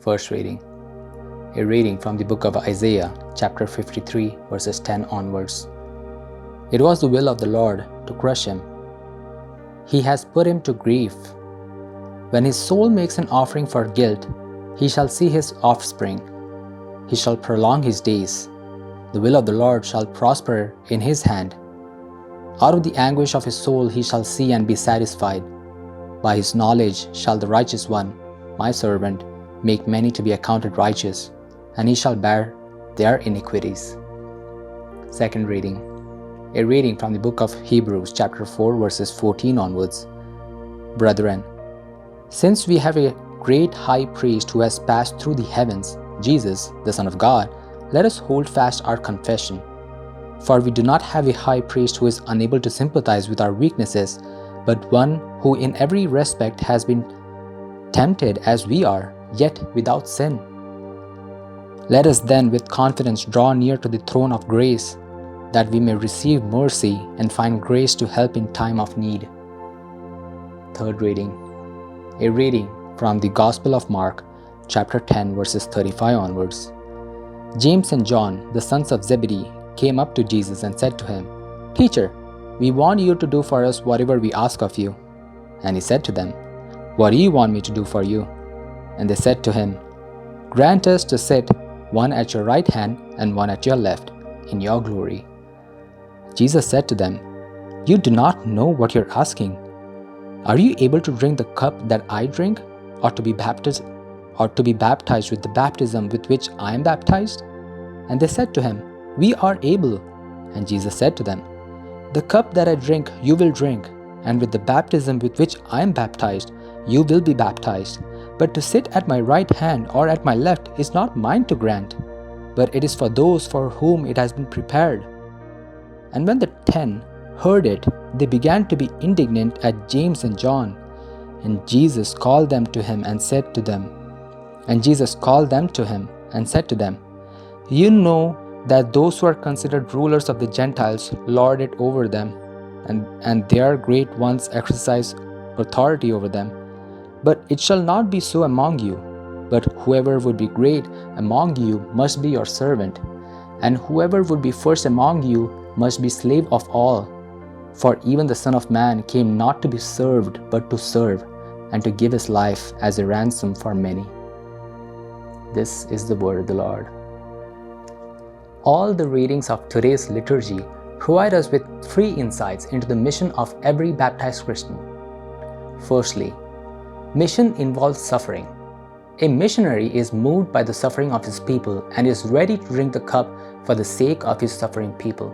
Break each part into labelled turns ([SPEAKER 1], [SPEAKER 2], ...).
[SPEAKER 1] First reading. A reading from the book of Isaiah, chapter 53, verses 10 onwards. It was the will of the Lord to crush him. He has put him to grief. When his soul makes an offering for guilt, he shall see his offspring. He shall prolong his days. The will of the Lord shall prosper in his hand. Out of the anguish of his soul he shall see and be satisfied. By his knowledge shall the righteous one, my servant, make many to be accounted righteous, and he shall bear their iniquities. Second reading. A reading from the book of Hebrews, chapter 4, verses 14 onwards. Brethren, since we have a great high priest who has passed through the heavens, Jesus, the Son of God, let us hold fast our confession. For we do not have a high priest who is unable to sympathize with our weaknesses, but one who in every respect has been tempted as we are, yet without sin. Let us then with confidence draw near to the throne of grace, that we may receive mercy and find grace to help in time of need. Third reading. A reading from the Gospel of Mark, chapter 10, verses 35 onwards. James and John, the sons of Zebedee, came up to Jesus and said to him, Teacher, we want you to do for us whatever we ask of you. And he said to them, What do you want me to do for you? And they said to him, Grant us to sit, one at your right hand and one at your left, in your glory. Jesus said to them, You do not know what you're asking. Are you able to drink the cup that I drink, or to be baptized with the baptism with which I am baptized? And they said to him, We are able. And Jesus said to them, The cup that I drink you will drink, and with the baptism with which I am baptized you will be baptized. But to sit at my right hand or at my left is not mine to grant, but it is for those for whom it has been prepared. And when the 10 heard it, they began to be indignant at James and John. And Jesus called them to him and said to them, You know that those who are considered rulers of the Gentiles lord it over them, and their great ones exercise authority over them. But it shall not be so among you. But whoever would be great among you must be your servant, and whoever would be first among you must be slave of all. For even the Son of Man came not to be served, but to serve, and to give his life as a ransom for many. This is the word of the Lord. All the readings of today's liturgy provide us with 3 insights into the mission of every baptized Christian. Firstly, mission involves suffering. A missionary is moved by the suffering of his people and is ready to drink the cup for the sake of his suffering people.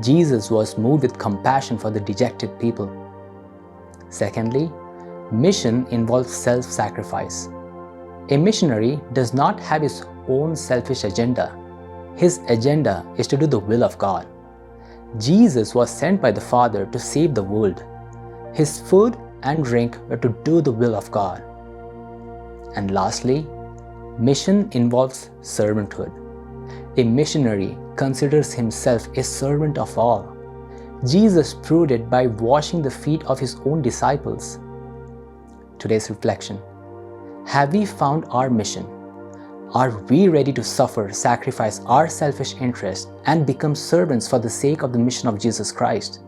[SPEAKER 1] Jesus was moved with compassion for the dejected people. Secondly, mission involves self-sacrifice. A missionary does not have his own selfish agenda. His agenda is to do the will of God. Jesus was sent by the Father to save the world. His food and drink were to do the will of God. And lastly, mission involves servanthood. A missionary considers himself a servant of all. Jesus proved it by washing the feet of his own disciples. Today's reflection. Have we found our mission? Are we ready to suffer, sacrifice our selfish interests, and become servants for the sake of the mission of Jesus Christ?